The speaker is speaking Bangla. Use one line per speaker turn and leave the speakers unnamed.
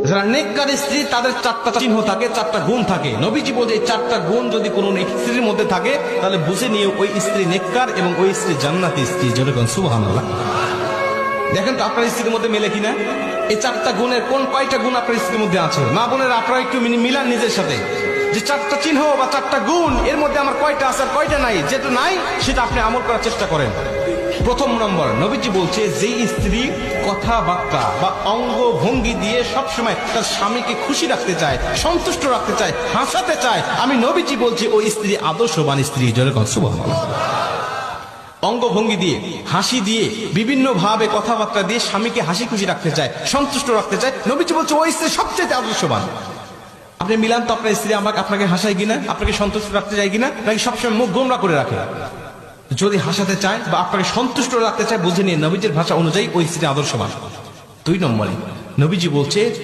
যারা নেককার স্ত্রী তাদের 4টা চিহ্ন থাকে, 4টা গুণ থাকে। নবীজি বলছে এই 4টা গুণ যদি কোনো স্ত্রীর মধ্যে থাকে তাহলে বুঝে নিয়ে ওই স্ত্রী নেককার এবং ওই স্ত্রী জান্নাতি স্ত্রী। যেরকম সুবহানাল্লাহ। দেখেন তো আপনার স্ত্রীর মধ্যে মেলে কিনা? এই 4টা গুণের কয়টা গুণ আপনার স্ত্রীর মধ্যে আছে? মা বোনের আপনারা একটু মিলান নিজের সাথে, যে 4টা চিহ্ন বা 4টা গুণ এর মধ্যে আমার কয়টা আছে আর কয়টা নাই। যেটা নাই সেটা আপনি আমল করার চেষ্টা করেন। প্রথম নম্বর, নবীজি বলছে যেই স্ত্রী কথাবার্তা বা অঙ্গ ভঙ্গি দিয়ে সবসময় তার স্বামীকে খুশি রাখতে চায়, সন্তুষ্ট রাখতে চায়, হাসাতে চায়, আমি নবীজি বলছি ওই স্ত্রী আদর্শবান স্ত্রী। যেরকম সুবহানাল্লাহ। অঙ্গভঙ্গি দিয়ে, হাসি দিয়ে, বিভিন্ন ভাবে কথাবার্তা দিয়ে স্বামীকে হাসি খুশি রাখতে চায়, সন্তুষ্ট রাখতে চায়, নবীজি বলছে ওই স্ত্রী সবচেয়ে আদর্শবান। আপনি মিলান তো আপনার স্ত্রী আপনাকে হাসায় কিনা, আপনাকে সন্তুষ্ট রাখতে চায় কিনা, নাকি সবসময় মুখ গোমরা করে রাখে? যদি হাসাতে চায় বা আপনাকে সন্তুষ্ট রাখতে চায় বুঝে নিয়ে নবীজির ভাষা অনুযায়ী ওই স্ত্রী আদর্শবান। 2 নম্বরে নবীজি বলছে